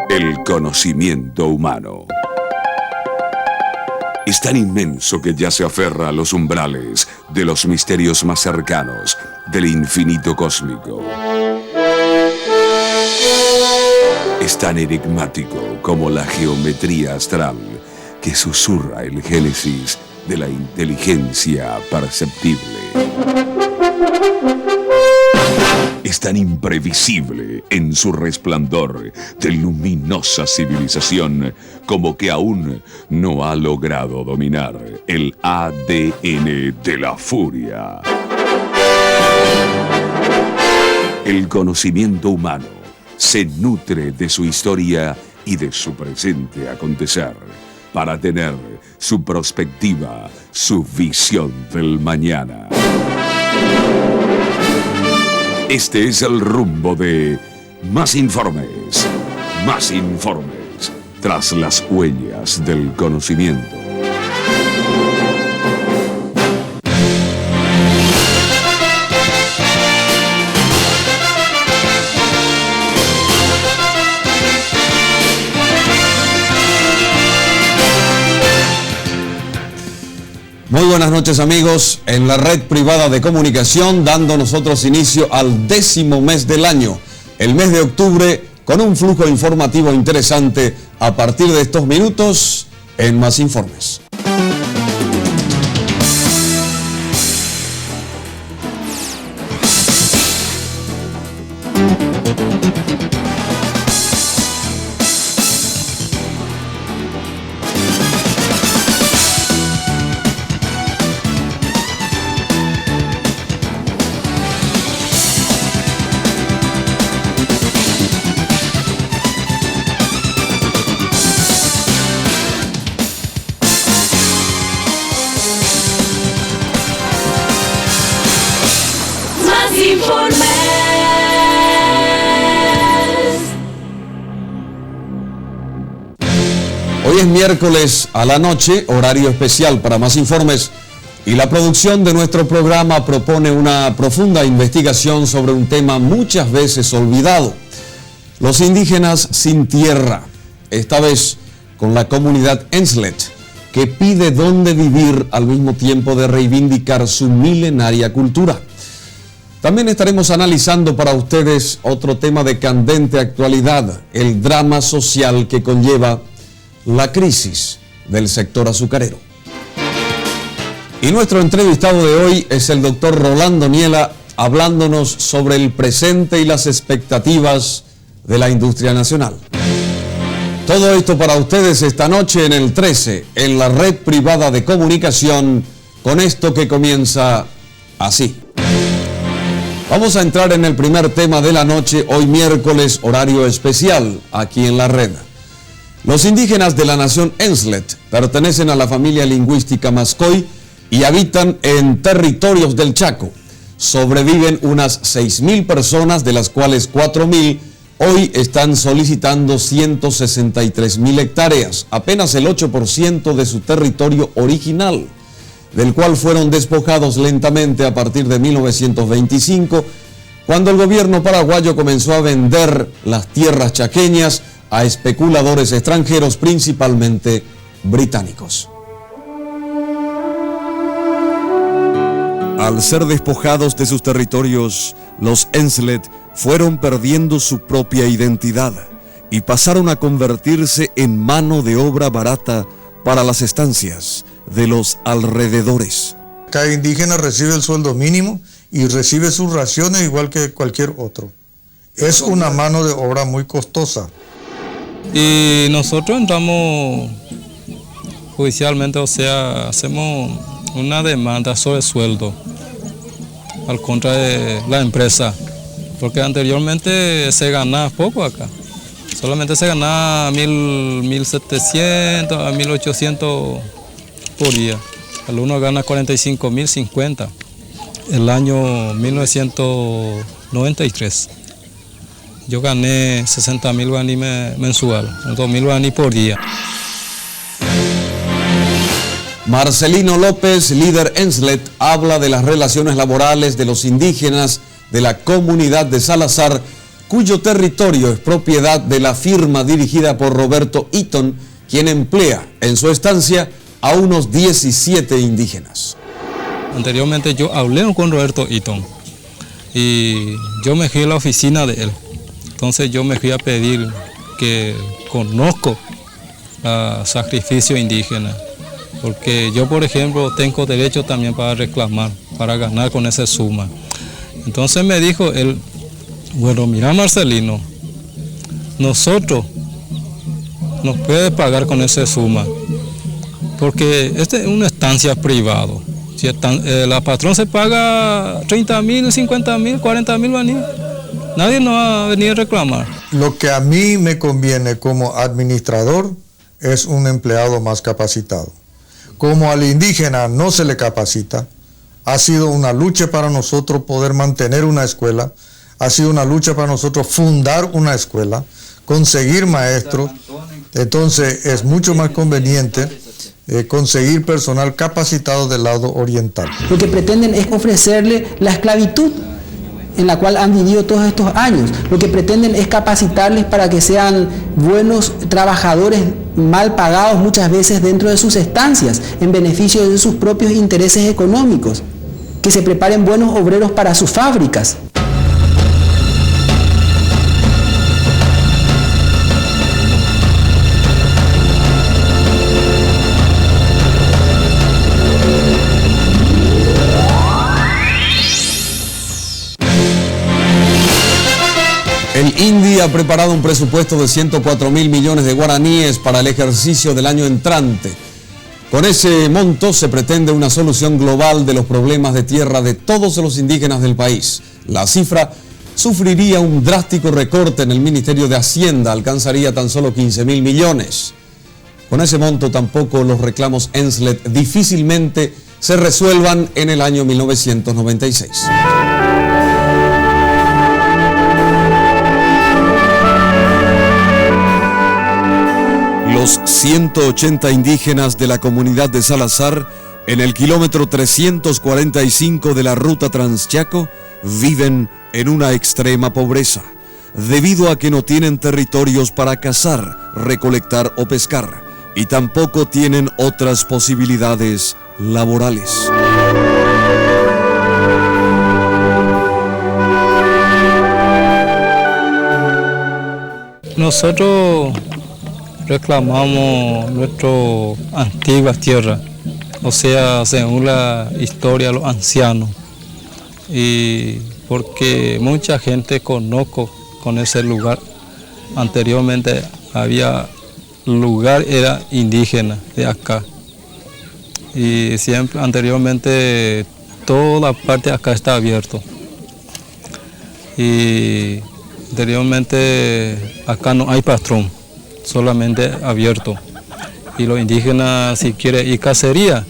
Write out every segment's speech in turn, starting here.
El conocimiento humano es tan inmenso que ya se aferra a los umbrales de los misterios más cercanos del infinito cósmico. Es tan enigmático como la geometría astral que susurra el génesis de la inteligencia perceptible. Es tan imprevisible en su resplandor de luminosa civilización como que aún no ha logrado dominar el ADN de la furia. El conocimiento humano se nutre de su historia y de su presente acontecer para tener su perspectiva, su visión del mañana. Este es el rumbo de Más Informes, tras las huellas del conocimiento. Muy buenas noches, amigos, en la red privada de comunicación, dando nosotros inicio al 10º mes del año, el mes de octubre, con un flujo informativo interesante a partir de estos minutos en Más Informes. Hoy es miércoles a la noche, horario especial para Más Informes, y la producción de nuestro programa propone una profunda investigación sobre un tema muchas veces olvidado: los indígenas sin tierra, esta vez con la comunidad Enslet, que pide dónde vivir al mismo tiempo de reivindicar su milenaria cultura. También estaremos analizando para ustedes otro tema de candente actualidad: el drama social que conlleva la crisis del sector azucarero. Y nuestro entrevistado de hoy es el doctor Rolando Niela, hablándonos sobre el presente y las expectativas de la industria nacional. Todo esto para ustedes esta noche en el 13, en la red privada de comunicación, con esto que comienza así. Vamos a entrar en el primer tema de la noche, hoy miércoles, horario especial, aquí en la red. Los indígenas de la nación Enslet pertenecen a la familia lingüística Mascoy y habitan en territorios del Chaco. Sobreviven unas 6.000 personas, de las cuales 4.000 hoy están solicitando 163.000 hectáreas, apenas el 8% de su territorio original, del cual fueron despojados lentamente a partir de 1925, cuando el gobierno paraguayo comenzó a vender las tierras chaqueñas a especuladores extranjeros, principalmente británicos. Al ser despojados de sus territorios, los Enslet fueron perdiendo su propia identidad y pasaron a convertirse en mano de obra barata para las estancias de los alrededores. Cada indígena recibe el sueldo mínimo y recibe sus raciones igual que cualquier otro. Es una mano de obra muy costosa. Y nosotros entramos judicialmente, o sea, hacemos una demanda sobre sueldo al contra de la empresa, porque anteriormente se ganaba poco acá, solamente se ganaba 1.700 a 1.800 por día. El uno gana 45.050 el año 1993. Yo gané 60.000 guaraní mensual, 2.000 guaraní por día. Marcelino López, líder Enslet, habla de las relaciones laborales de los indígenas de la comunidad de Salazar cuyo territorio es propiedad de la firma dirigida por Roberto Eaton, quien emplea en su estancia a unos 17 indígenas. Anteriormente yo hablé con Roberto Eaton y yo me fui a la oficina de él. Entonces yo me fui a pedir que conozco el sacrificio indígena, porque yo, por ejemplo, tengo derecho también para reclamar, para ganar con esa suma. Entonces me dijo él, bueno, mira Marcelino, nosotros nos puede pagar con esa suma, porque esta es una estancia privada. Si la patrón se paga 30.000, 50.000, 40.000 guaraníes, nadie nos va a venir a reclamar. Lo que a mí me conviene como administrador es un empleado más capacitado. Como al indígena no se le capacita, ha sido una lucha para nosotros poder mantener una escuela, ha sido una lucha para nosotros fundar una escuela, conseguir maestros. Entonces es mucho más conveniente conseguir personal capacitado del lado oriental. Lo que pretenden es ofrecerle la esclavitud en la cual han vivido todos estos años. Lo que pretenden es capacitarles para que sean buenos trabajadores mal pagados muchas veces dentro de sus estancias, en beneficio de sus propios intereses económicos, que se preparen buenos obreros para sus fábricas. El INDI ha preparado un presupuesto de 104.000 millones de guaraníes para el ejercicio del año entrante. Con ese monto se pretende una solución global de los problemas de tierra de todos los indígenas del país. La cifra sufriría un drástico recorte en el Ministerio de Hacienda, alcanzaría tan solo 15.000 millones. Con ese monto tampoco los reclamos Enslet difícilmente se resuelvan en el año 1996. Los 180 indígenas de la comunidad de Salazar, en el kilómetro 345 de la ruta Transchaco, viven en una extrema pobreza, debido a que no tienen territorios para cazar, recolectar o pescar, y tampoco tienen otras posibilidades laborales. Nosotros reclamamos nuestra antigua tierra, o sea, según la historia de los ancianos, y porque mucha gente conozco con ese lugar. Anteriormente había lugar, era indígena de acá, y siempre anteriormente toda parte de acá está abierto, y anteriormente acá no hay patrón, solamente abierto, y los indígenas si quieren ir cacería,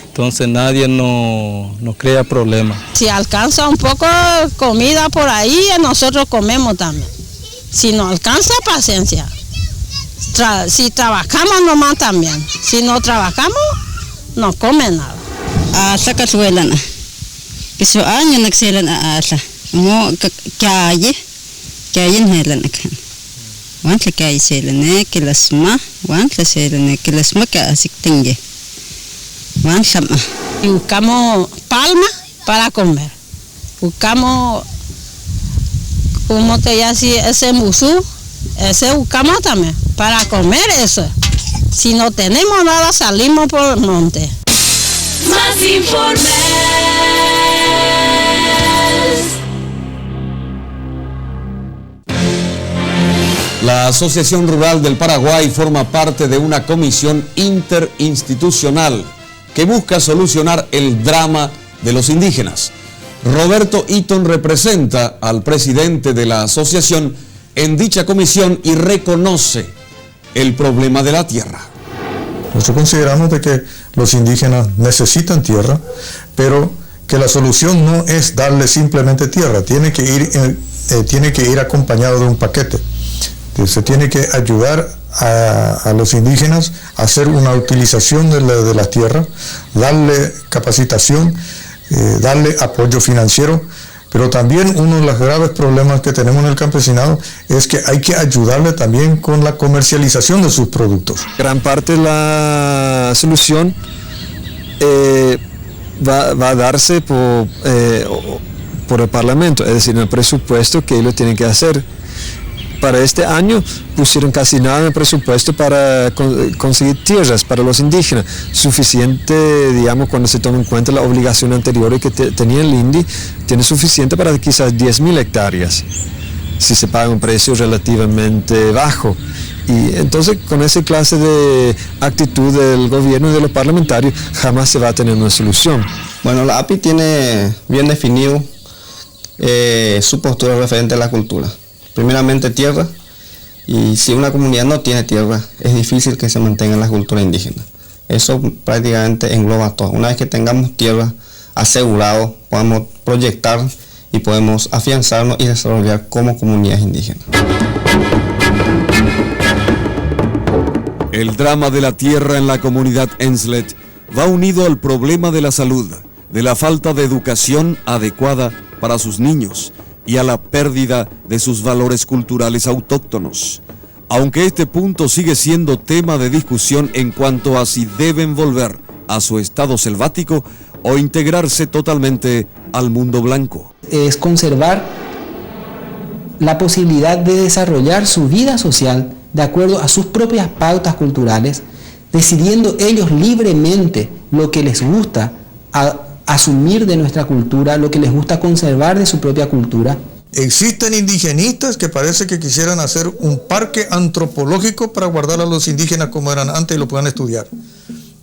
entonces nadie no crea problema. Si alcanza un poco de comida por ahí, nosotros comemos también. Si no alcanza, paciencia. Si trabajamos nomás también. Si no trabajamos, no come nada. Asa kasuelana. Kiso año nakselana asa. Mo kaya nhelana kan. Wantla kaya selane kilasma, wantla selane kilasma ka asiktinge. Wantla ma. Y buscamos palma para comer. Buscamos, como te decía, ese musú, ese buscamos también para comer eso. Si no tenemos nada, salimos por el monte. Más informes. La Asociación Rural del Paraguay forma parte de una comisión interinstitucional que busca solucionar el drama de los indígenas. Roberto Eaton representa al presidente de la asociación en dicha comisión y reconoce el problema de la tierra. Nosotros consideramos de que los indígenas necesitan tierra, pero que la solución no es darle simplemente tierra, tiene que ir acompañado de un paquete. Se tiene que ayudar a los indígenas a hacer una utilización de la tierra, darle capacitación, darle apoyo financiero, Pero también uno de los graves problemas que tenemos en el campesinado es que hay que ayudarle también con la comercialización de sus productos. Gran parte de la solución va a darse por el Parlamento, es decir, en el presupuesto que ellos tienen que hacer. Para este año pusieron casi nada en el presupuesto para conseguir tierras para los indígenas, suficiente, digamos, cuando se toma en cuenta la obligación anterior que tenía el INDI, tiene suficiente para quizás 10.000 hectáreas, si se paga un precio relativamente bajo. Y entonces con esa clase de actitud del gobierno y de los parlamentarios jamás se va a tener una solución. Bueno, la API tiene bien definido su postura referente a la cultura. Primeramente tierra, y si una comunidad no tiene tierra, es difícil que se mantenga la cultura indígena. Eso prácticamente engloba todo. Una vez que tengamos tierra asegurado, podemos proyectar y podemos afianzarnos y desarrollar como comunidades indígenas. El drama de la tierra en la comunidad Enslet va unido al problema de la salud, de la falta de educación adecuada para sus niños y a la pérdida de sus valores culturales autóctonos. Aunque este punto sigue siendo tema de discusión en cuanto a si deben volver a su estado selvático o integrarse totalmente al mundo blanco. Es conservar la posibilidad de desarrollar su vida social de acuerdo a sus propias pautas culturales, decidiendo ellos libremente lo que les gusta asumir de nuestra cultura, lo que les gusta conservar de su propia cultura. Existen indigenistas que parece que quisieran hacer un parque antropológico para guardar a los indígenas como eran antes y lo puedan estudiar.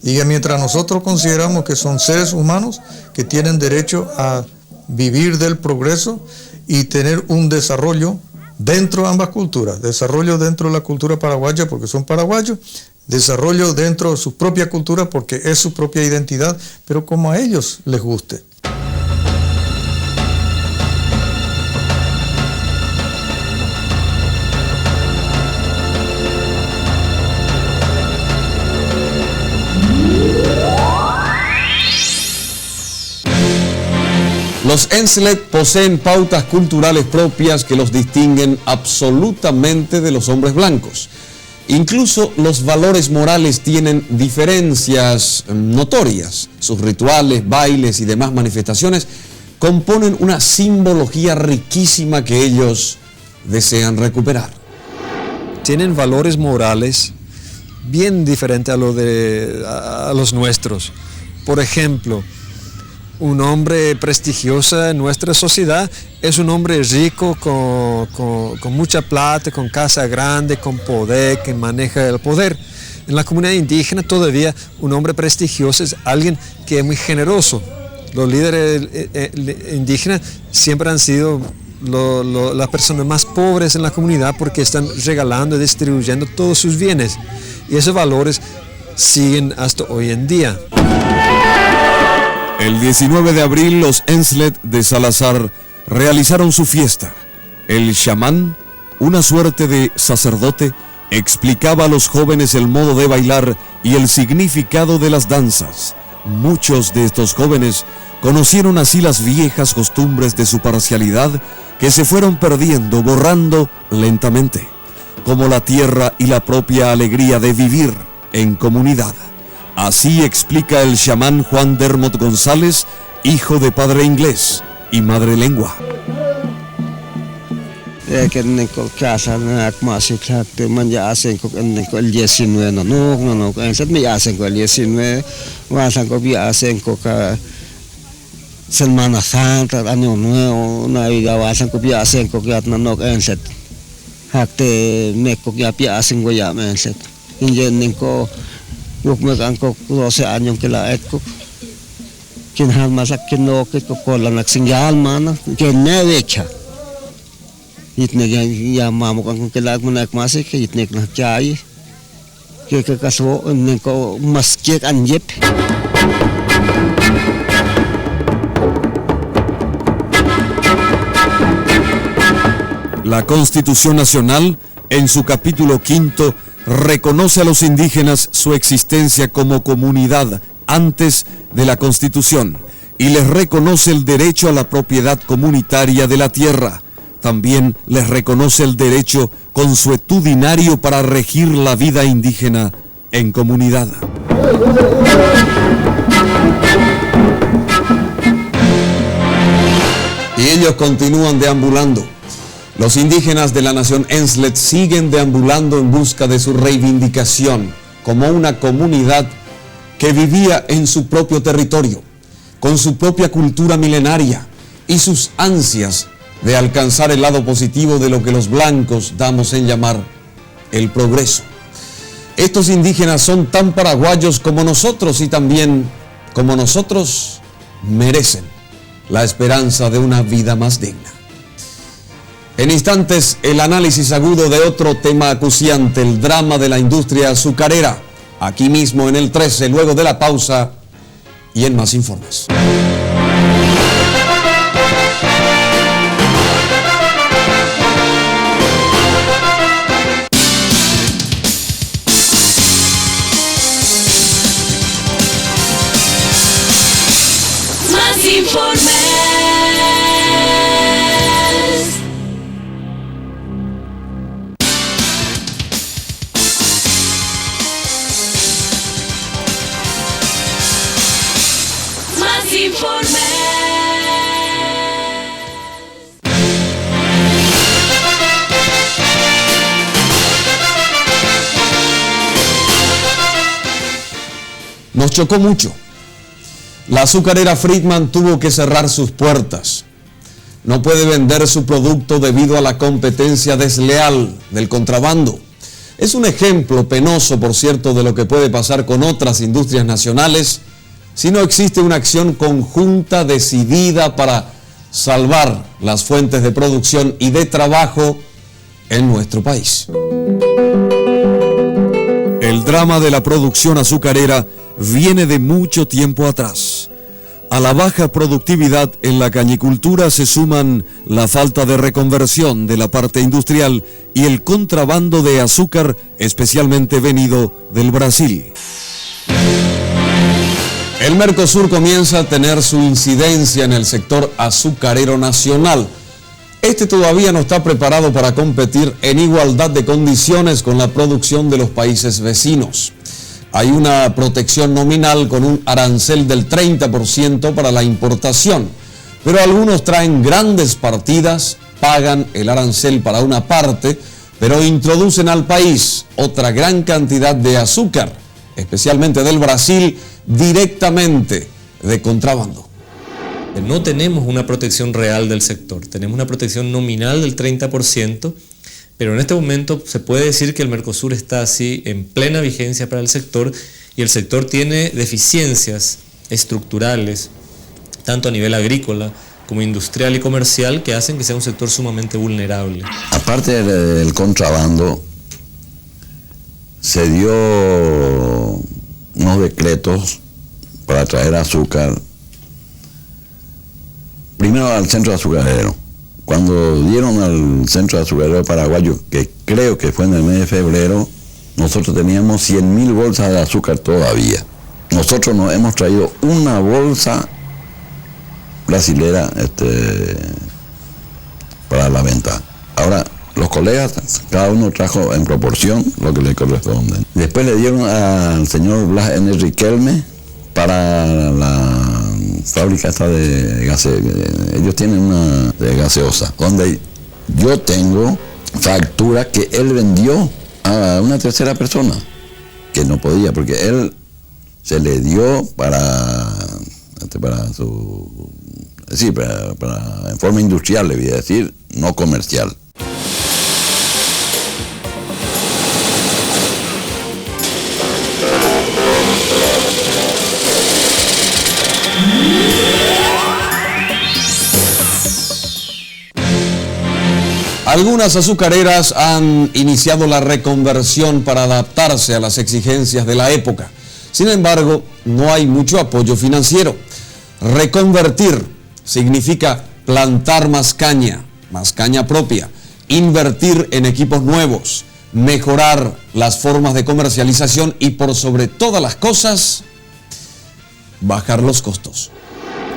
Y que mientras nosotros consideramos que son seres humanos que tienen derecho a vivir del progreso y tener un desarrollo dentro de ambas culturas, desarrollo dentro de la cultura paraguaya porque son paraguayos, desarrollo dentro de su propia cultura porque es su propia identidad, pero como a ellos les guste. Los Enslet poseen pautas culturales propias que los distinguen absolutamente de los hombres blancos. Incluso los valores morales tienen diferencias notorias. Sus rituales, bailes y demás manifestaciones componen una simbología riquísima que ellos desean recuperar. Tienen valores morales bien diferentes a los nuestros. Por ejemplo, un hombre prestigioso en nuestra sociedad es un hombre rico, con mucha plata, con casa grande, con poder, que maneja el poder. En la comunidad indígena todavía un hombre prestigioso es alguien que es muy generoso. Los líderes indígenas siempre han sido las personas más pobres en la comunidad porque están regalando y distribuyendo todos sus bienes. Y esos valores siguen hasta hoy en día. El 19 de abril los Enslet de Salazar realizaron su fiesta. El chamán, una suerte de sacerdote, explicaba a los jóvenes el modo de bailar y el significado de las danzas. Muchos de estos jóvenes conocieron así las viejas costumbres de su parcialidad que se fueron perdiendo, borrando lentamente, como la tierra y la propia alegría de vivir en comunidad. Así explica el chamán Juan Dermot González, hijo de padre inglés y madre lengua. El 19 Semana Santa, Año Nuevo, Navidad, hacen copia hacen copiat nanok enset. Hakte me copia pia hacen goya enset. Ingen ninko yuk me kanko 12 años que la etko. Kin han masak kino que cola nak singal mana que nevecha. Itne ya mamo kanko que la manak masik que itne na chai. Que caso ninko masket anjep. La Constitución Nacional, en su capítulo 5, reconoce a los indígenas su existencia como comunidad antes de la Constitución y les reconoce el derecho a la propiedad comunitaria de la tierra. También les reconoce el derecho consuetudinario para regir la vida indígena en comunidad. Y ellos continúan deambulando. Los indígenas de la nación Enslet siguen deambulando en busca de su reivindicación como una comunidad que vivía en su propio territorio, con su propia cultura milenaria y sus ansias de alcanzar el lado positivo de lo que los blancos damos en llamar el progreso. Estos indígenas son tan paraguayos como nosotros y también, como nosotros, merecen la esperanza de una vida más digna. En instantes, el análisis agudo de otro tema acuciante, el drama de la industria azucarera, aquí mismo en el 13, luego de la pausa y en Más Informes. Más Informes. Más Informes. Nos chocó mucho. La azucarera Friedman tuvo que cerrar sus puertas. No puede vender su producto debido a la competencia desleal del contrabando. Es un ejemplo penoso, por cierto, de lo que puede pasar con otras industrias nacionales si no existe una acción conjunta decidida para salvar las fuentes de producción y de trabajo en nuestro país. El drama de la producción azucarera viene de mucho tiempo atrás. A la baja productividad en la cañicultura se suman la falta de reconversión de la parte industrial y el contrabando de azúcar, especialmente venido del Brasil. El Mercosur comienza a tener su incidencia en el sector azucarero nacional. Este todavía no está preparado para competir en igualdad de condiciones con la producción de los países vecinos. Hay una protección nominal con un arancel del 30% para la importación, pero algunos traen grandes partidas, pagan el arancel para una parte, pero introducen al país otra gran cantidad de azúcar, especialmente del Brasil, directamente de contrabando. No tenemos una protección real del sector, tenemos una protección nominal del 30%, pero en este momento se puede decir que el Mercosur está así en plena vigencia para el sector y el sector tiene deficiencias estructurales, tanto a nivel agrícola como industrial y comercial, que hacen que sea un sector sumamente vulnerable. Aparte del contrabando, se dio unos decretos para traer azúcar, primero al centro azucarero. Cuando dieron al centro azucarero paraguayo, que creo que fue en el mes de febrero, nosotros teníamos 100.000 bolsas de azúcar todavía. Nosotros nos hemos traído una bolsa brasilera para la venta. Ahora, los colegas, cada uno trajo en proporción lo que le corresponde. Después le dieron al señor Blas N. Riquelme para la fábrica esta de gaseosa. Ellos tienen una de gaseosa, donde yo tengo factura que él vendió a una tercera persona, que no podía, porque él se le dio para en forma industrial, le voy a decir, no comercial. Algunas azucareras han iniciado la reconversión para adaptarse a las exigencias de la época. Sin embargo, no hay mucho apoyo financiero. Reconvertir significa plantar más caña propia, invertir en equipos nuevos, mejorar las formas de comercialización y, por sobre todas las cosas, bajar los costos.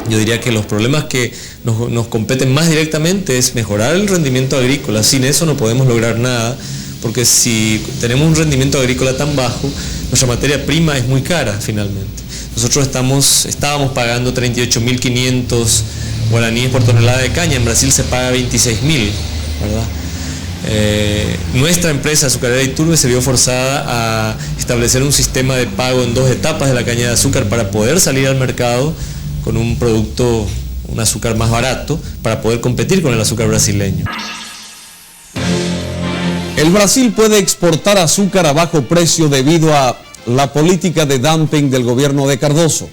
Yo diría que los problemas que nos competen más directamente es mejorar el rendimiento agrícola. Sin eso no podemos lograr nada, porque si tenemos un rendimiento agrícola tan bajo, nuestra materia prima es muy cara finalmente. Nosotros estábamos pagando 38.500 guaraníes por tonelada de caña, en Brasil se paga 26.000, ¿verdad? Nuestra empresa azucarera Iturbe se vio forzada a establecer un sistema de pago en 2 etapas de la caña de azúcar para poder salir al mercado con un producto, un azúcar más barato, para poder competir con el azúcar brasileño. El Brasil puede exportar azúcar a bajo precio debido a la política de dumping del gobierno de Cardoso.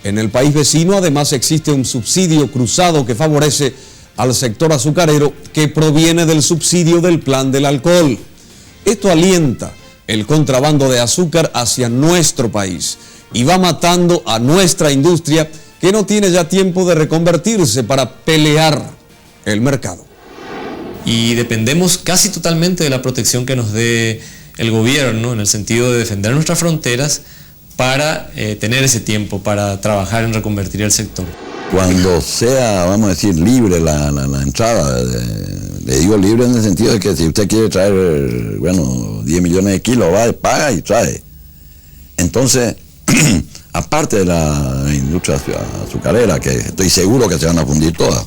En el país vecino además existe un subsidio cruzado que favorece al sector azucarero que proviene del subsidio del plan del alcohol. Esto alienta el contrabando de azúcar hacia nuestro país y va matando a nuestra industria que no tiene ya tiempo de reconvertirse para pelear el mercado. Y dependemos casi totalmente de la protección que nos dé el gobierno en el sentido de defender nuestras fronteras para tener ese tiempo para trabajar en reconvertir el sector. Cuando sea, vamos a decir, libre la entrada, le digo libre en el sentido de que si usted quiere traer, 10 millones de kilos, va, paga y trae. Entonces, aparte de la industria azucarera, que estoy seguro que se van a fundir todas,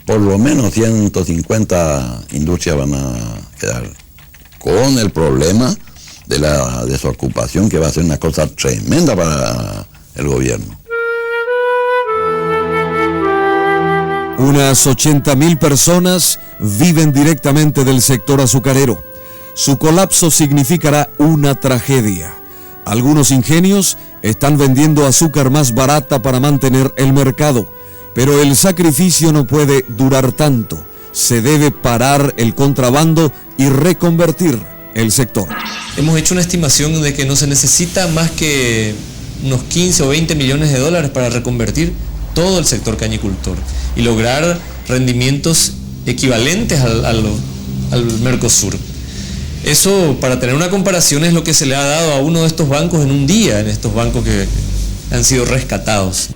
por lo menos 150 industrias van a quedar con el problema de la desocupación, que va a ser una cosa tremenda para el gobierno. Unas 80.000 personas viven directamente del sector azucarero. Su colapso significará una tragedia. Algunos ingenios están vendiendo azúcar más barata para mantener el mercado, pero el sacrificio no puede durar tanto. Se debe parar el contrabando y reconvertir el sector. Hemos hecho una estimación de que no se necesita más que unos 15 o 20 millones de dólares para reconvertir todo el sector cañicultor y lograr rendimientos equivalentes al Mercosur. Eso, para tener una comparación, es lo que se le ha dado a uno de estos bancos en un día, en estos bancos que han sido rescatados.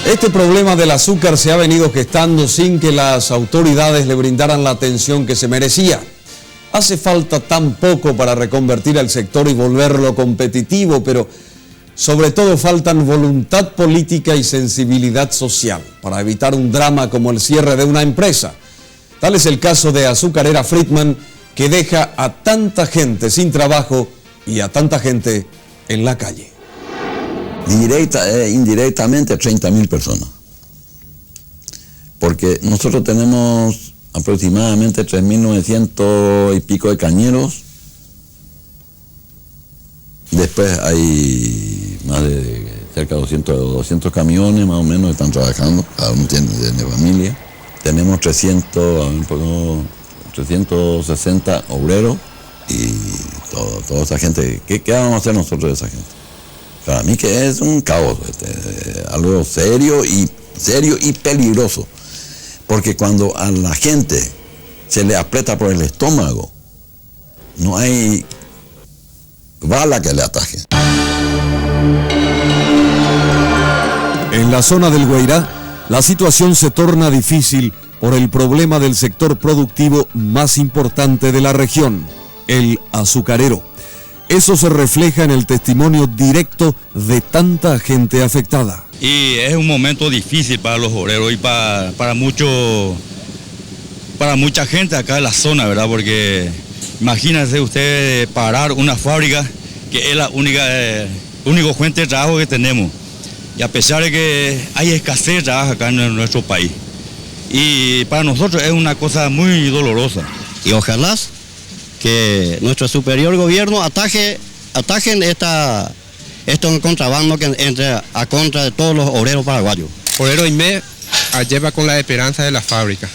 Este problema del azúcar se ha venido gestando sin que las autoridades le brindaran la atención que se merecía. Hace falta tan poco para reconvertir al sector y volverlo competitivo, pero sobre todo faltan voluntad política y sensibilidad social para evitar un drama como el cierre de una empresa. Tal es el caso de Azucarera Friedman, que deja a tanta gente sin trabajo y a tanta gente en la calle. Indirectamente 30.000 personas, porque nosotros tenemos aproximadamente 3.900 y pico de cañeros. Después hay más de cerca de 200 camiones más o menos que están trabajando, cada uno tiene familia. Tenemos 360 obreros y toda esa gente. ¿Qué vamos a hacer nosotros de esa gente? Para mí que es un caos, algo serio y peligroso, porque cuando a la gente se le aprieta por el estómago, no hay bala que le ataje. En la zona del Guairá, la situación se torna difícil por el problema del sector productivo más importante de la región, el azucarero. Eso se refleja en el testimonio directo de tanta gente afectada. Y es un momento difícil para los obreros y para mucha gente acá en la zona, ¿verdad? Porque imagínense usted parar una fábrica que es la única fuente de trabajo que tenemos. Y a pesar de que hay escasez de trabajo acá en nuestro país. Y para nosotros es una cosa muy dolorosa. Y ojalá que nuestro superior gobierno atajen esto contrabando que entre a contra de todos los obreros paraguayos. Obrero y me lleva con la esperanza de la fábrica.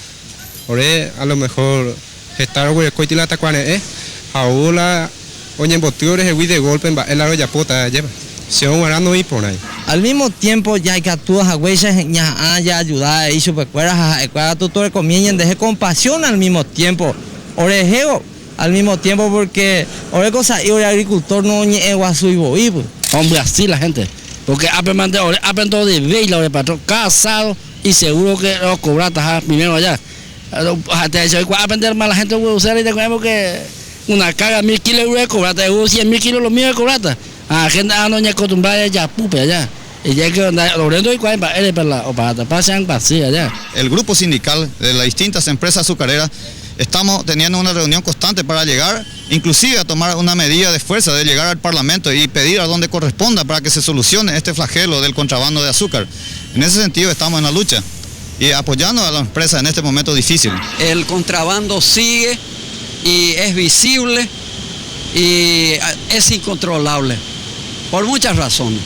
Ore a lo mejor gestar o coiti la tacuane ahora oñen botiores el de golpe en la roya pota lleva. se van a ir por ahí. Al mismo tiempo ya que actúas a huellas ya ayudar a ellos para todo recomiendan deje compasión al mismo tiempo orejeo al mismo tiempo porque ahora cosa y el agricultor no es guasuibo y hombre así la gente porque aprendo de ver la patrón casado y seguro que lo cobras primero allá hasta eso aprender más la gente usar y te porque una carga 1.000 kilos de cobrata 100.000 kilos los míos de cobrata a gente no ya acostumbrada ya pupe allá. El grupo sindical de las distintas empresas azucareras estamos teniendo una reunión constante para llegar, inclusive a tomar una medida de fuerza de llegar al Parlamento y pedir a donde corresponda para que se solucione este flagelo del contrabando de azúcar. En ese sentido estamos en la lucha y apoyando a las empresas en este momento difícil. El contrabando sigue y es visible y es incontrolable por muchas razones.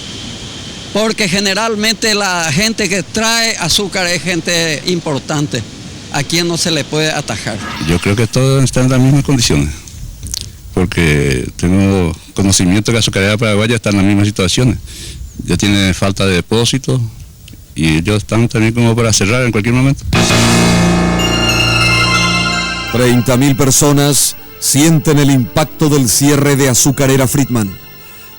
Porque generalmente la gente que trae azúcar es gente importante, a quien no se le puede atajar. Yo creo que todos están en las mismas condiciones, porque tengo conocimiento que la azucarera paraguaya está en las mismas situaciones. Ya tiene falta de depósito y ellos están también como para cerrar en cualquier momento. 30.000 personas sienten el impacto del cierre de Azucarera Friedman.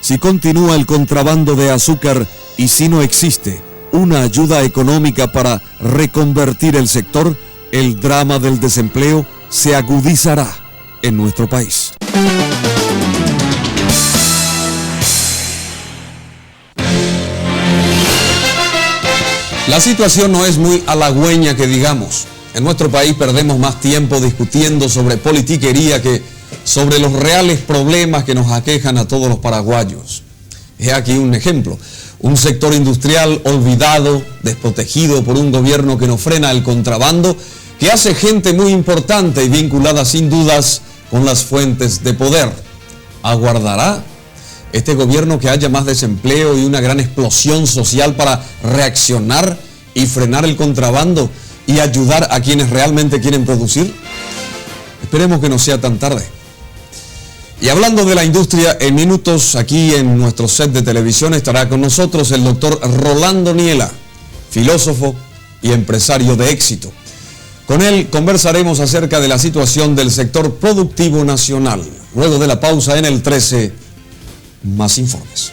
Si continúa el contrabando de azúcar y si no existe una ayuda económica para reconvertir el sector, el drama del desempleo se agudizará en nuestro país. La situación no es muy halagüeña que digamos. En nuestro país perdemos más tiempo discutiendo sobre politiquería que sobre los reales problemas que nos aquejan a todos los paraguayos. He aquí un ejemplo. Un sector industrial olvidado, desprotegido por un gobierno que no frena el contrabando, que hace gente muy importante y vinculada sin dudas con las fuentes de poder. ¿Aguardará este gobierno que haya más desempleo y una gran explosión social para reaccionar y frenar el contrabando y ayudar a quienes realmente quieren producir? Esperemos que no sea tan tarde. Y hablando de la industria, en minutos aquí en nuestro set de televisión estará con nosotros el doctor Rolando Niela, filósofo y empresario de éxito. Con él conversaremos acerca de la situación del sector productivo nacional. Luego de la pausa en el 13, más informes.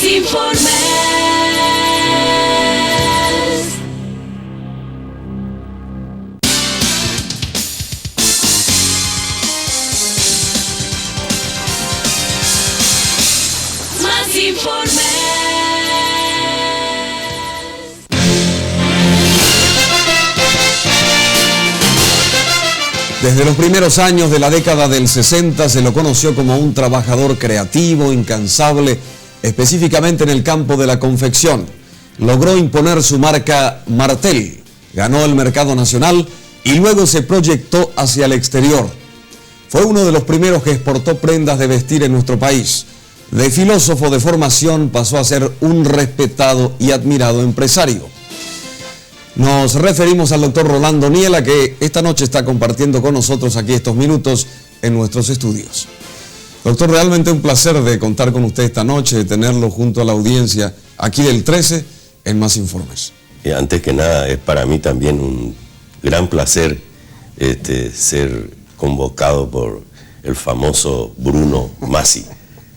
Informes. Más informes. Desde los primeros años de la década del 60 se lo conoció como un trabajador creativo, incansable, específicamente en el campo de la confección. Logró imponer su marca Martel, ganó el mercado nacional y luego se proyectó hacia el exterior. Fue uno de los primeros que exportó prendas de vestir en nuestro país. De filósofo de formación pasó a ser un respetado y admirado empresario. Nos referimos al doctor Rolando Niela, que esta noche está compartiendo con nosotros aquí estos minutos en nuestros estudios. Doctor, realmente un placer de contar con usted esta noche, de tenerlo junto a la audiencia aquí del 13 en Más Informes. Antes que nada, es para mí también un gran placer ser convocado por el famoso Bruno Masi,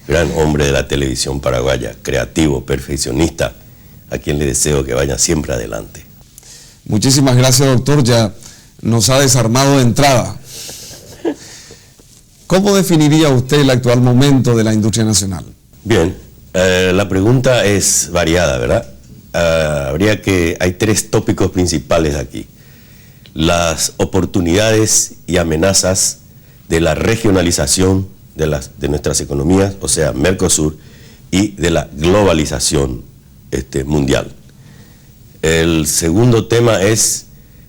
gran hombre de la televisión paraguaya, creativo, perfeccionista, a quien le deseo que vaya siempre adelante. Muchísimas gracias, doctor, ya nos ha desarmado de entrada. ¿Cómo definiría usted el actual momento de la industria nacional? Bien, la pregunta es variada, ¿verdad? Hay tres tópicos principales aquí. Las oportunidades y amenazas de la regionalización de nuestras economías, o sea, Mercosur, y de la globalización mundial. El segundo tema es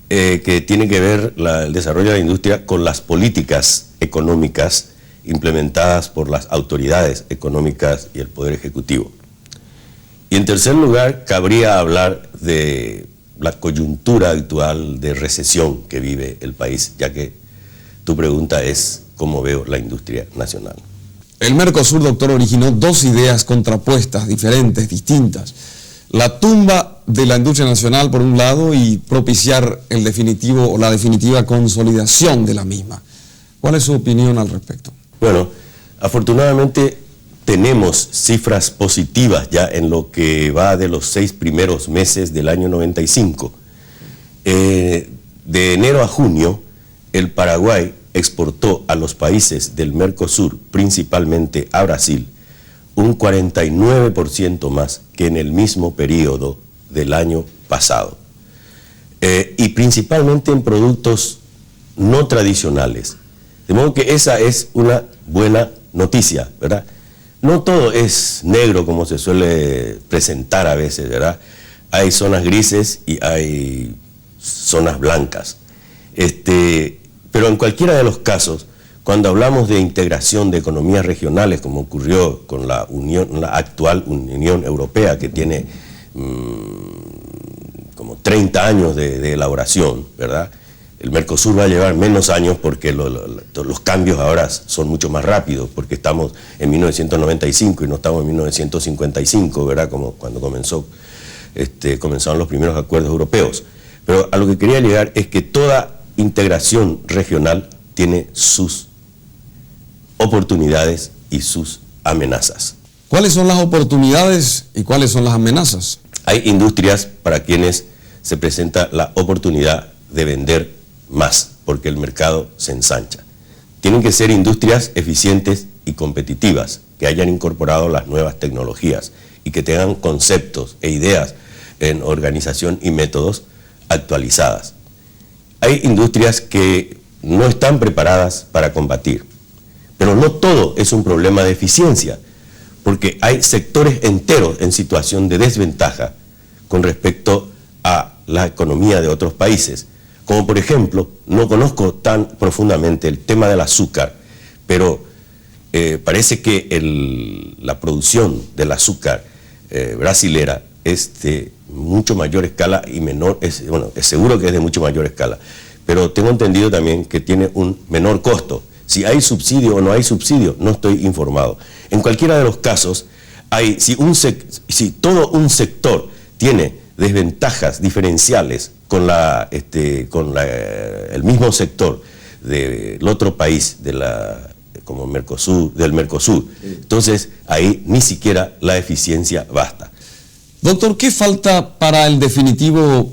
que tiene que ver el desarrollo de la industria con las políticas económicas implementadas por las autoridades económicas y el Poder Ejecutivo. Y en tercer lugar, cabría hablar de la coyuntura actual de recesión que vive el país, ya que tu pregunta es cómo veo la industria nacional. El Mercosur, doctor, originó dos ideas contrapuestas, diferentes, distintas. La tumba de la industria nacional por un lado y propiciar el definitivo o la definitiva consolidación de la misma. ¿Cuál es su opinión al respecto? Bueno, afortunadamente tenemos cifras positivas ya en lo que va de los 6 primeros meses del año 95. De enero a junio, el Paraguay exportó a los países del Mercosur, principalmente a Brasil, un 49% más que en el mismo periodo del año pasado. Y principalmente en productos no tradicionales. De modo que esa es una buena noticia, ¿verdad? No todo es negro como se suele presentar a veces, ¿verdad? Hay zonas grises y hay zonas blancas. Pero en cualquiera de los casos, cuando hablamos de integración de economías regionales, como ocurrió con la actual Unión Europea, que tiene como 30 años de elaboración, ¿verdad? El Mercosur va a llevar menos años porque los cambios ahora son mucho más rápidos, porque estamos en 1995 y no estamos en 1955, ¿verdad? Como cuando comenzaron los primeros acuerdos europeos. Pero a lo que quería llegar es que toda integración regional tiene sus oportunidades y sus amenazas. ¿Cuáles son las oportunidades y cuáles son las amenazas? Hay industrias para quienes se presenta la oportunidad de vender más, porque el mercado se ensancha. Tienen que ser industrias eficientes y competitivas, que hayan incorporado las nuevas tecnologías y que tengan conceptos e ideas en organización y métodos actualizadas. Hay industrias que no están preparadas para combatir, pero no todo es un problema de eficiencia, porque hay sectores enteros en situación de desventaja con respecto a la economía de otros países. Como por ejemplo, no conozco tan profundamente el tema del azúcar, pero parece que la producción del azúcar brasilera es de mucho mayor escala y menor, es seguro que es de mucho mayor escala, pero tengo entendido también que tiene un menor costo. Si hay subsidio o no hay subsidio, no estoy informado. En cualquiera de los casos, si todo un sector tiene desventajas diferenciales con el mismo sector del otro país como del Mercosur, entonces ahí ni siquiera la eficiencia basta. Doctor, ¿qué falta para el definitivo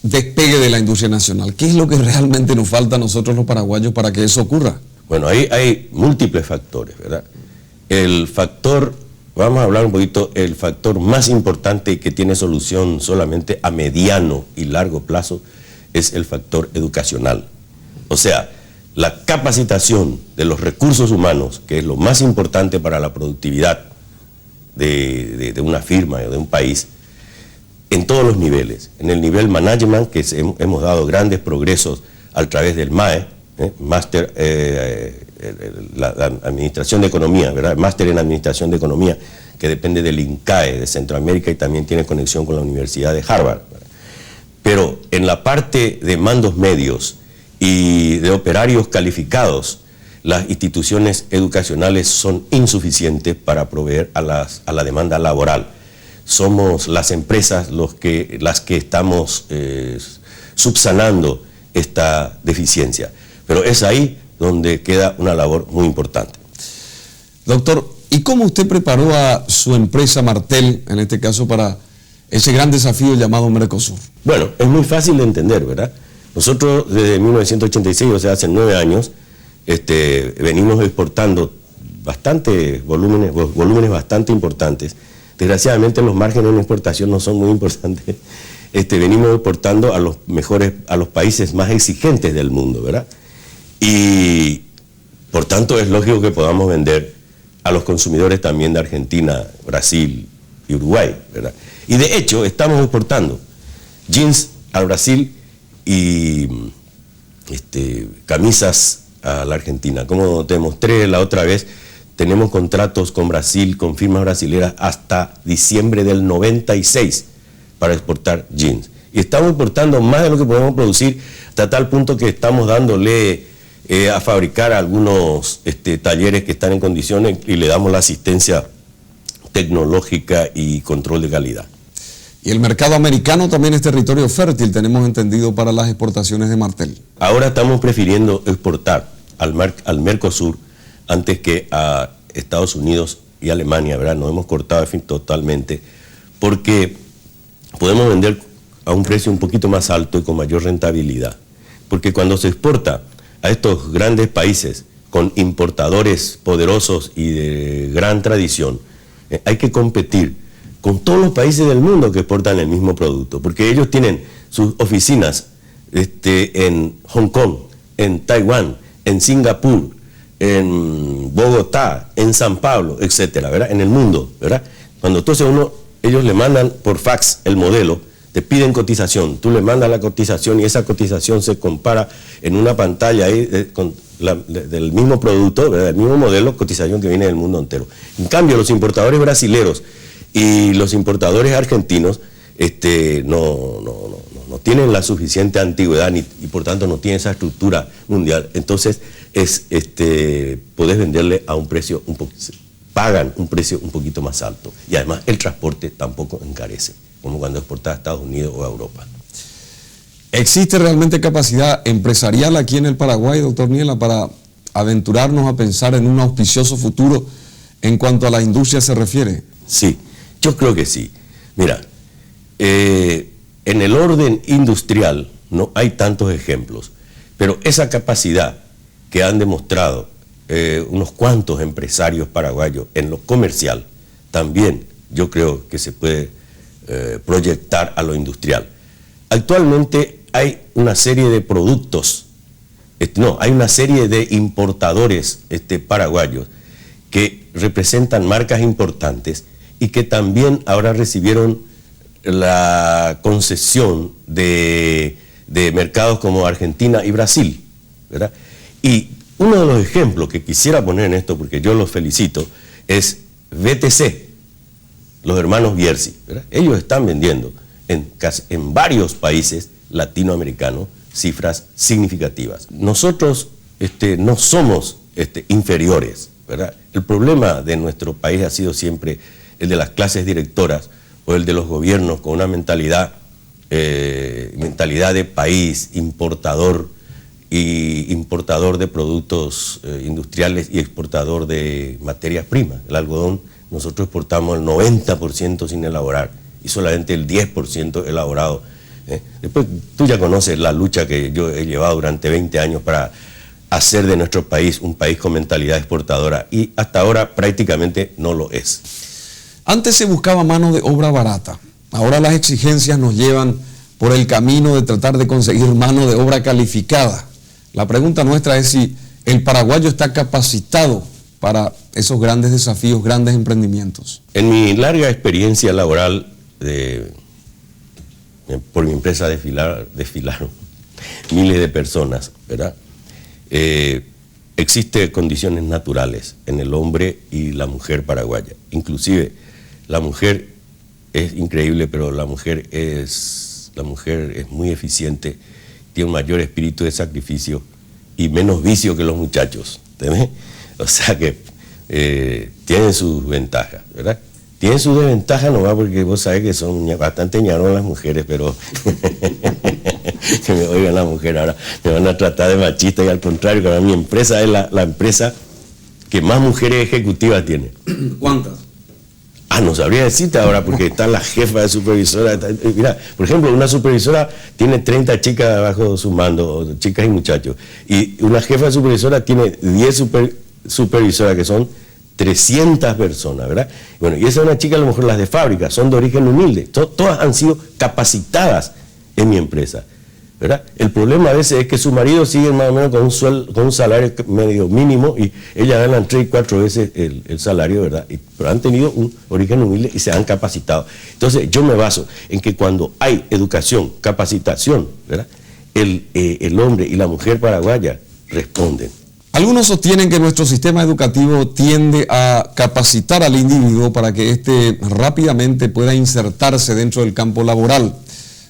despegue de la industria nacional? ¿Qué es lo que realmente nos falta a nosotros los paraguayos para que eso ocurra? Bueno, ahí hay múltiples factores, ¿verdad? Vamos a hablar un poquito, el factor más importante y que tiene solución solamente a mediano y largo plazo es el factor educacional. O sea, la capacitación de los recursos humanos, que es lo más importante para la productividad de una firma o de un país, en todos los niveles. En el nivel management, que hemos dado grandes progresos a través del MAE, Máster la Administración de Economía, ¿verdad? Máster en Administración de Economía, que depende del INCAE de Centroamérica y también tiene conexión con la Universidad de Harvard. Pero en la parte de mandos medios y de operarios calificados, las instituciones educacionales son insuficientes para proveer a la demanda laboral. Somos las empresas las que estamos subsanando esta deficiencia. Pero es ahí donde queda una labor muy importante. Doctor, ¿y cómo usted preparó a su empresa Martel, en este caso, para ese gran desafío llamado Mercosur? Bueno, es muy fácil de entender, ¿verdad? Nosotros desde 1986, o sea, hace 9 años, venimos exportando volúmenes bastante importantes. Desgraciadamente los márgenes de exportación no son muy importantes. Venimos exportando a los países más exigentes del mundo, ¿verdad? Y por tanto es lógico que podamos vender a los consumidores también de Argentina, Brasil y Uruguay, ¿verdad? Y de hecho estamos exportando jeans al Brasil y camisas a la Argentina. Como te mostré la otra vez, tenemos contratos con Brasil, con firmas brasileras, hasta diciembre del 96 para exportar jeans. Y estamos importando más de lo que podemos producir, hasta tal punto que estamos dándole a fabricar algunos talleres que están en condiciones y le damos la asistencia tecnológica y control de calidad. Y el mercado americano también es territorio fértil, tenemos entendido, para las exportaciones de Martel. Ahora estamos prefiriendo exportar al Mercosur antes que a Estados Unidos y Alemania, ¿verdad? Nos hemos cortado totalmente porque podemos vender a un precio un poquito más alto y con mayor rentabilidad. Porque cuando se exporta a estos grandes países con importadores poderosos y de gran tradición, hay que competir con todos los países del mundo que exportan el mismo producto, porque ellos tienen sus oficinas en Hong Kong, en Taiwán, en Singapur, en Bogotá, en San Pablo, etcétera, ¿verdad? En el mundo, ¿verdad? Cuando entonces ellos le mandan por fax el modelo, te piden cotización, tú le mandas la cotización y esa cotización se compara en una pantalla ahí del mismo producto, ¿verdad? Del mismo modelo, cotización que viene del mundo entero. En cambio, los importadores brasileros y los importadores argentinos no tienen la suficiente antigüedad y por tanto no tienen esa estructura mundial. Entonces podés venderle a un precio pagan un precio un poquito más alto y además el transporte tampoco encarece, como cuando exportás a Estados Unidos o a Europa. ¿Existe realmente capacidad empresarial aquí en el Paraguay, doctor Niela, para aventurarnos a pensar en un auspicioso futuro en cuanto a la industria se refiere? Sí, yo creo que sí. Mira, en el orden industrial no hay tantos ejemplos, pero esa capacidad que han demostrado unos cuantos empresarios paraguayos en lo comercial, también yo creo que se puede proyectar a lo industrial. Actualmente hay una serie de productos, hay una serie de importadores paraguayos que representan marcas importantes y que también ahora recibieron la concesión de mercados como Argentina y Brasil, ¿verdad? Y uno de los ejemplos que quisiera poner en esto, porque yo los felicito, es VTC, los hermanos Bierzi, ¿verdad? Ellos están vendiendo en varios países latinoamericanos cifras significativas. Nosotros no somos inferiores, ¿verdad? El problema de nuestro país ha sido siempre el de las clases directoras o el de los gobiernos con una mentalidad de país importador de productos industriales y exportador de materias primas. El algodón nosotros exportamos el 90% sin elaborar y solamente el 10% elaborado. Después tú ya conoces la lucha que yo he llevado durante 20 años para hacer de nuestro país un país con mentalidad exportadora y hasta ahora prácticamente no lo es. Antes se buscaba mano de obra barata, ahora las exigencias nos llevan por el camino de tratar de conseguir mano de obra calificada. La pregunta nuestra es si el paraguayo está capacitado para esos grandes desafíos, grandes emprendimientos. En mi larga experiencia laboral, por mi empresa desfilaron miles de personas, ¿verdad? Existen condiciones naturales en el hombre y la mujer paraguaya. Inclusive la mujer es increíble, pero la mujer es muy eficiente, tiene un mayor espíritu de sacrificio y menos vicio que los muchachos, ¿entendés? O sea que tienen sus ventajas, ¿verdad? Tienen sus desventajas nomás porque vos sabés que son bastante ñaronas las mujeres, pero que me oigan las mujeres ahora, me van a tratar de machista y al contrario, que ahora mi empresa es la empresa que más mujeres ejecutivas tiene. ¿Cuántas? No sabría decirte ahora porque está la jefa de supervisora. Mira, por ejemplo, una supervisora tiene 30 chicas bajo su mando, chicas y muchachos. Y una jefa de supervisora tiene 10 supervisoras, que son 300 personas, ¿verdad? Bueno, y esa es una chica, a lo mejor las de fábrica, son de origen humilde. Todas han sido capacitadas en mi empresa, ¿verdad? El problema a veces es que su marido sigue más o menos con un salario medio mínimo y ellas ganan 3 y 4 veces el salario, ¿verdad? Pero han tenido un origen humilde y se han capacitado. Entonces yo me baso en que cuando hay educación, capacitación, ¿verdad? El hombre y la mujer paraguaya responden. Algunos sostienen que nuestro sistema educativo tiende a capacitar al individuo para que éste rápidamente pueda insertarse dentro del campo laboral.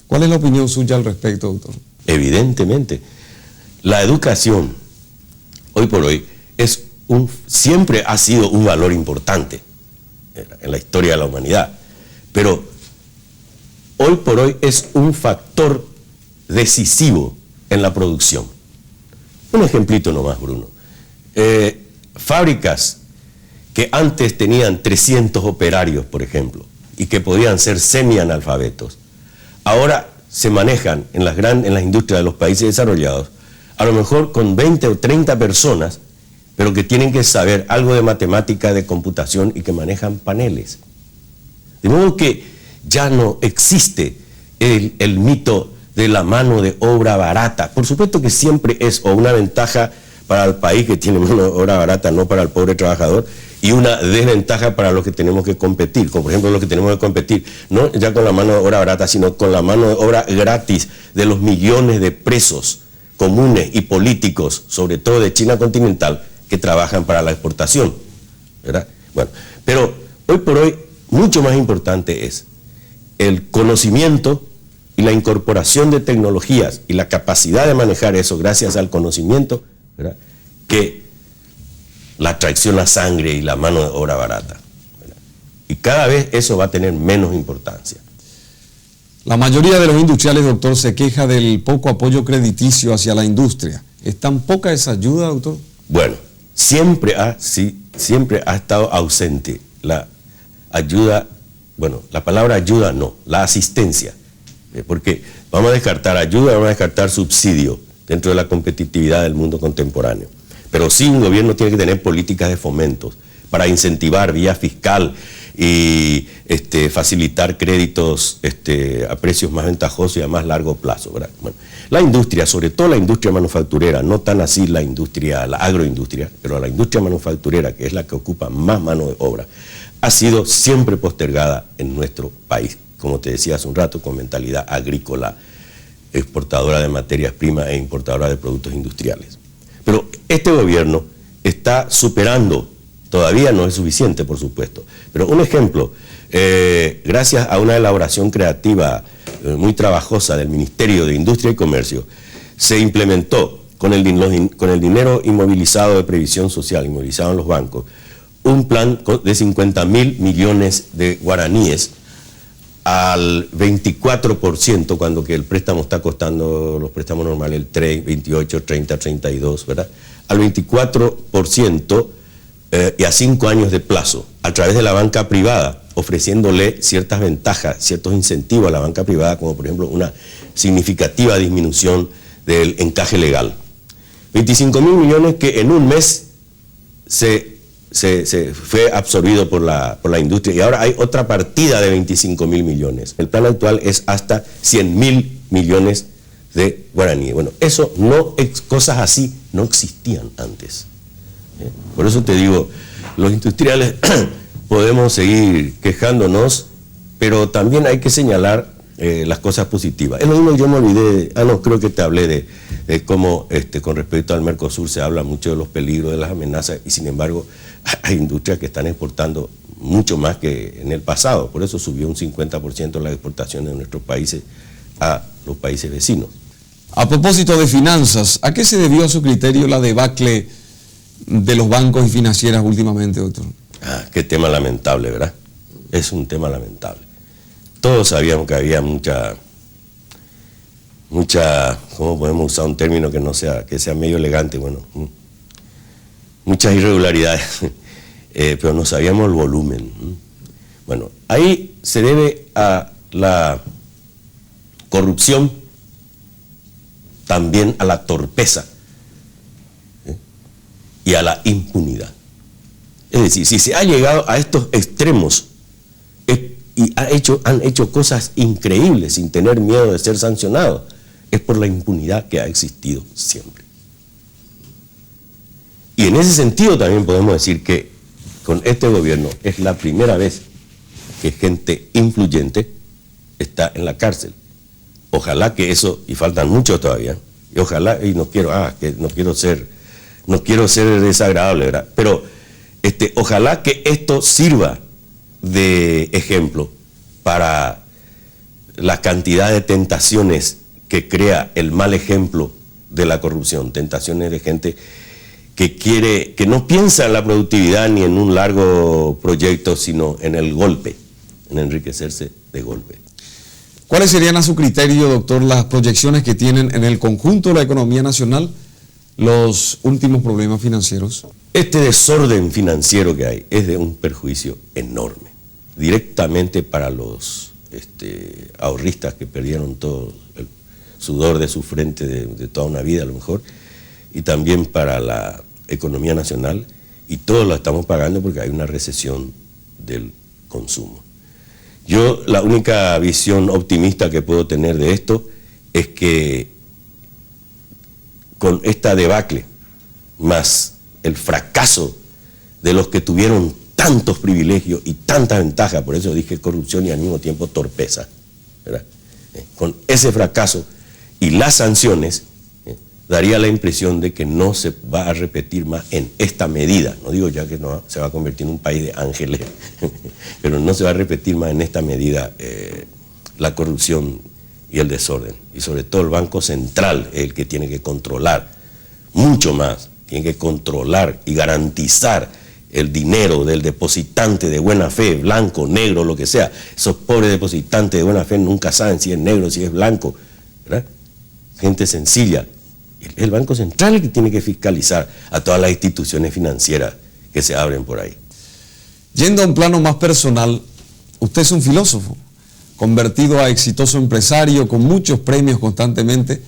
¿Cuál es la opinión suya al respecto, doctor? Evidentemente, la educación, hoy por hoy, siempre ha sido un valor importante en la historia de la humanidad, pero hoy por hoy es un factor decisivo en la producción. Un ejemplito nomás, Bruno. Fábricas que antes tenían 300 operarios, por ejemplo, y que podían ser semi-analfabetos, ahora se manejan en las industrias de los países desarrollados, a lo mejor con 20 o 30 personas, pero que tienen que saber algo de matemática, de computación y que manejan paneles. De modo que ya no existe el mito de la mano de obra barata. Por supuesto que siempre es o una ventaja para el país que tiene mano de obra barata, no para el pobre trabajador, y una desventaja para los que tenemos que competir, como por ejemplo los que tenemos que competir, no ya con la mano de obra barata, sino con la mano de obra gratis de los millones de presos comunes y políticos, sobre todo de China continental, que trabajan para la exportación, ¿verdad? Bueno, pero hoy por hoy mucho más importante es el conocimiento y la incorporación de tecnologías y la capacidad de manejar eso gracias al conocimiento, ¿verdad?, que la tracción a sangre y la mano de obra barata, ¿verdad? Y cada vez eso va a tener menos importancia. La mayoría de los industriales, doctor, se queja del poco apoyo crediticio hacia la industria. ¿Es tan poca esa ayuda, doctor? Bueno, siempre ha estado ausente la ayuda, bueno, la palabra ayuda no, la asistencia, porque vamos a descartar ayuda, vamos a descartar subsidio dentro de la competitividad del mundo contemporáneo. Pero sí un gobierno tiene que tener políticas de fomentos para incentivar vía fiscal y facilitar créditos a precios más ventajosos y a más largo plazo, ¿verdad? Bueno, la industria, sobre todo la industria manufacturera, no tan así la agroindustria, pero la industria manufacturera, que es la que ocupa más mano de obra, ha sido siempre postergada en nuestro país, como te decía hace un rato, con mentalidad agrícola, exportadora de materias primas e importadora de productos industriales. Pero este gobierno está superando, todavía no es suficiente, por supuesto, pero un ejemplo, gracias a una elaboración creativa muy trabajosa del Ministerio de Industria y Comercio, se implementó con el dinero inmovilizado de previsión social, inmovilizado en los bancos, un plan de 50.000 millones de guaraníes al 24%, cuando que el préstamo está costando, los préstamos normales, el 3, 28, 30, 32, ¿verdad? Al 24% y a 5 años de plazo, a través de la banca privada, ofreciéndole ciertas ventajas, ciertos incentivos a la banca privada, como por ejemplo una significativa disminución del encaje legal. 25.000 millones que en un mes se fue absorbido por la industria, y ahora hay otra partida de 25.000 millones. El plan actual es hasta 100.000 millones de guaraníes. Bueno, cosas así no existían antes. Por eso te digo, los industriales podemos seguir quejándonos, pero también hay que señalar las cosas positivas. Es lo mismo, yo me olvidé, creo que te hablé de cómo con respecto al Mercosur se habla mucho de los peligros, de las amenazas, y sin embargo hay industrias que están exportando mucho más que en el pasado. Por eso subió un 50% las exportaciones de nuestros países a los países vecinos. A propósito de finanzas, ¿a qué se debió a su criterio la debacle de los bancos y financieras últimamente, doctor? Qué tema lamentable, ¿verdad? Es un tema lamentable. Todos sabíamos que había mucha, ¿cómo podemos usar un término que sea medio elegante? Bueno, muchas irregularidades, pero no sabíamos el volumen. Bueno, ahí se debe a la corrupción, también a la torpeza y a la impunidad. Es decir, si se ha llegado a estos extremos y han hecho cosas increíbles sin tener miedo de ser sancionados, es por la impunidad que ha existido siempre. Y en ese sentido también podemos decir que con este gobierno es la primera vez que gente influyente está en la cárcel. Ojalá que eso, y faltan muchos todavía, y ojalá, y no quiero ser no quiero ser desagradable, ¿verdad? Pero ojalá que esto sirva de ejemplo para la cantidad de tentaciones que crea el mal ejemplo de la corrupción, tentaciones de gente que no piensa en la productividad ni en un largo proyecto, sino en el golpe, en enriquecerse de golpe. ¿Cuáles serían a su criterio, doctor, las proyecciones que tienen en el conjunto de la economía nacional los últimos problemas financieros? Este desorden financiero que hay es de un perjuicio enorme, directamente para los ahorristas que perdieron todo el sudor de su frente de toda una vida a lo mejor, y también para la economía nacional, y todos lo estamos pagando porque hay una recesión del consumo. Yo la única visión optimista que puedo tener de esto es que con esta debacle, más el fracaso de los que tuvieron tantos privilegios y tantas ventajas, por eso dije corrupción y al mismo tiempo torpeza, ¿verdad? Con ese fracaso y las sanciones, daría la impresión de que no se va a repetir más en esta medida. No digo ya que no se va a convertir en un país de ángeles, pero no se va a repetir más en esta medida la corrupción y el desorden. Y sobre todo el Banco Central es el que tiene que controlar mucho más, tiene que controlar y garantizar el dinero del depositante de buena fe, blanco, negro, lo que sea. Esos pobres depositantes de buena fe nunca saben si es negro, si es blanco, ¿verdad? Gente sencilla. El Banco Central es el que tiene que fiscalizar a todas las instituciones financieras que se abren por ahí. Yendo a un plano más personal, usted es un filósofo, convertido a exitoso empresario, con muchos premios constantemente.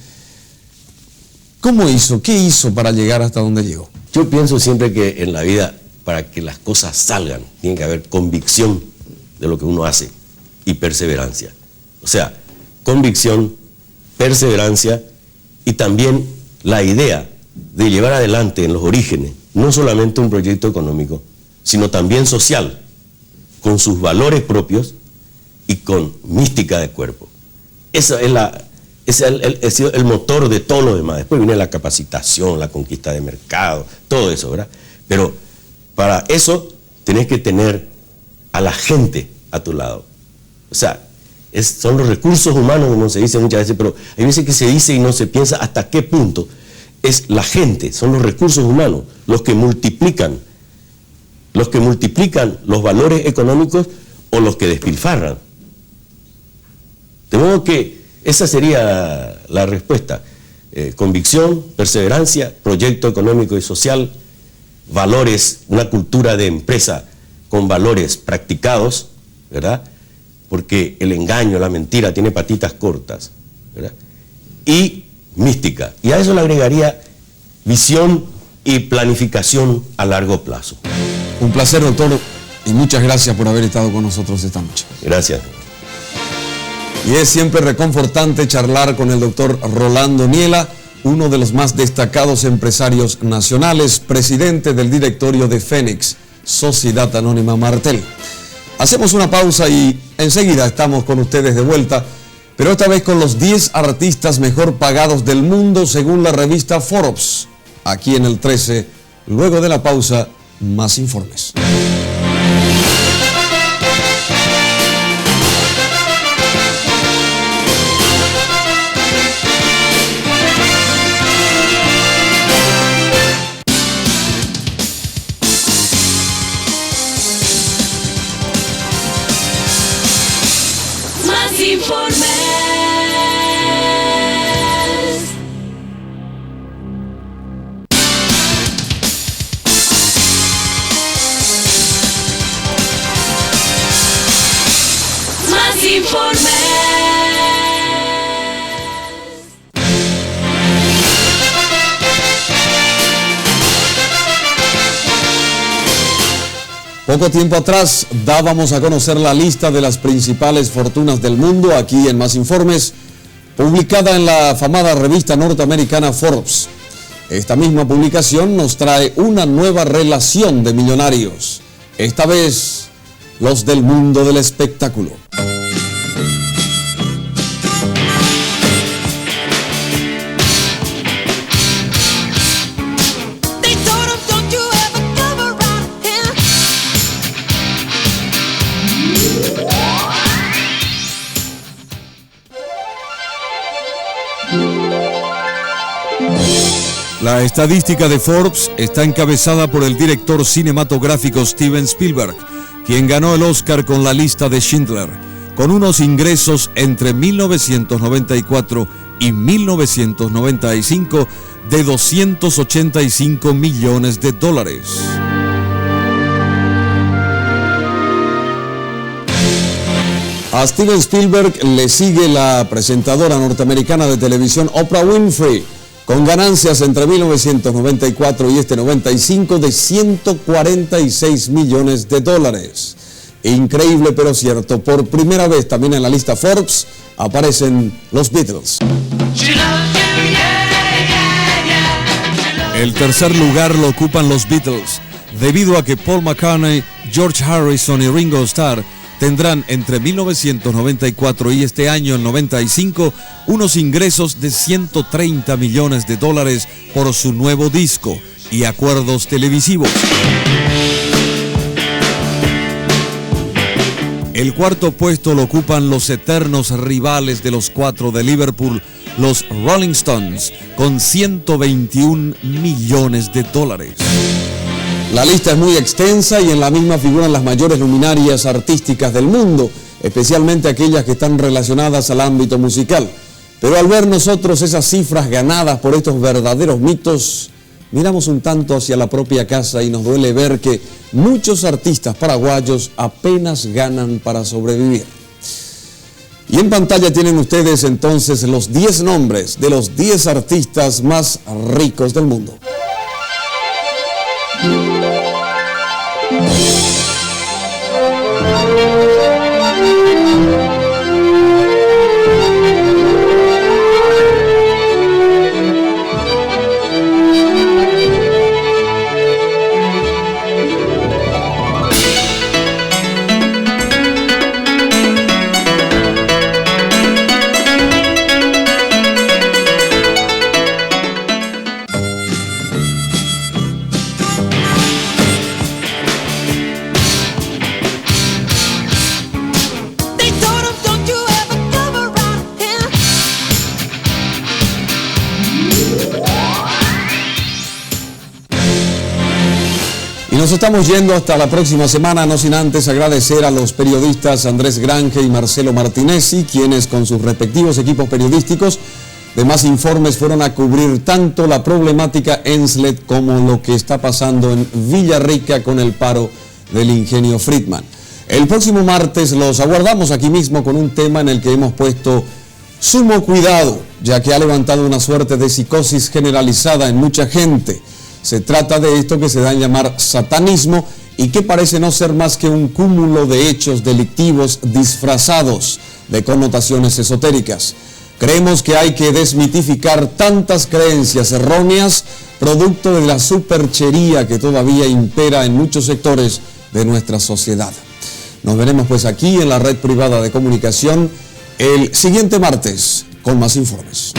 ¿Cómo hizo? ¿Qué hizo para llegar hasta donde llegó? Yo pienso siempre que en la vida, para que las cosas salgan, tiene que haber convicción de lo que uno hace y perseverancia. O sea, convicción, perseverancia y también la idea de llevar adelante en los orígenes no solamente un proyecto económico, sino también social, con sus valores propios y con mística de cuerpo. Ese es el motor de todo lo demás. Después viene la capacitación, la conquista de mercado, todo eso, ¿verdad? Pero para eso tenés que tener a la gente a tu lado. O sea, son los recursos humanos, como se dice muchas veces, pero hay veces que se dice y no se piensa hasta qué punto es la gente, son los recursos humanos los que multiplican los valores económicos o los que despilfarran. De modo que esa sería la respuesta. Convicción, perseverancia, proyecto económico y social, valores, una cultura de empresa con valores practicados, ¿verdad? Porque el engaño, la mentira tiene patitas cortas, ¿verdad? Y mística. Y a eso le agregaría visión y planificación a largo plazo. Un placer, doctor, y muchas gracias por haber estado con nosotros esta noche. Gracias. Y es siempre reconfortante charlar con el doctor Rolando Niela, uno de los más destacados empresarios nacionales, presidente del directorio de Fénix, Sociedad Anónima Martel. Hacemos una pausa y enseguida estamos con ustedes de vuelta, pero esta vez con los 10 artistas mejor pagados del mundo según la revista Forbes. Aquí en el 13, luego de la pausa, más informes. Informes. Más informes. Poco tiempo atrás dábamos a conocer la lista de las principales fortunas del mundo aquí en Más Informes, publicada en la afamada revista norteamericana Forbes. Esta misma publicación nos trae una nueva relación de millonarios, esta vez los del mundo del espectáculo. La estadística de Forbes está encabezada por el director cinematográfico Steven Spielberg, quien ganó el Oscar con La lista de Schindler, con unos ingresos entre 1994 y 1995 de $285 millones. A Steven Spielberg le sigue la presentadora norteamericana de televisión Oprah Winfrey, con ganancias entre 1994 y este 95 de $146 millones. Increíble pero cierto, por primera vez también en la lista Forbes aparecen los Beatles. El tercer lugar lo ocupan los Beatles, debido a que Paul McCartney, George Harrison y Ringo Starr tendrán entre 1994 y este año, el 95, unos ingresos de $130 millones por su nuevo disco y acuerdos televisivos. El cuarto puesto lo ocupan los eternos rivales de los cuatro de Liverpool, los Rolling Stones, con $121 millones. La lista es muy extensa y en la misma figuran las mayores luminarias artísticas del mundo, especialmente aquellas que están relacionadas al ámbito musical. Pero al ver nosotros esas cifras ganadas por estos verdaderos mitos, miramos un tanto hacia la propia casa y nos duele ver que muchos artistas paraguayos apenas ganan para sobrevivir. Y en pantalla tienen ustedes entonces los 10 nombres de los 10 artistas más ricos del mundo. Nos estamos yendo hasta la próxima semana, no sin antes agradecer a los periodistas Andrés Granje y Marcelo Martinezzi, quienes con sus respectivos equipos periodísticos de Más Informes fueron a cubrir tanto la problemática Enslet como lo que está pasando en Villarrica con el paro del ingenio Friedman. El próximo martes los aguardamos aquí mismo con un tema en el que hemos puesto sumo cuidado, ya que ha levantado una suerte de psicosis generalizada en mucha gente. Se trata de esto que se da en llamar satanismo y que parece no ser más que un cúmulo de hechos delictivos disfrazados de connotaciones esotéricas. Creemos que hay que desmitificar tantas creencias erróneas producto de la superchería que todavía impera en muchos sectores de nuestra sociedad. Nos veremos pues aquí en la red privada de comunicación el siguiente martes con más informes.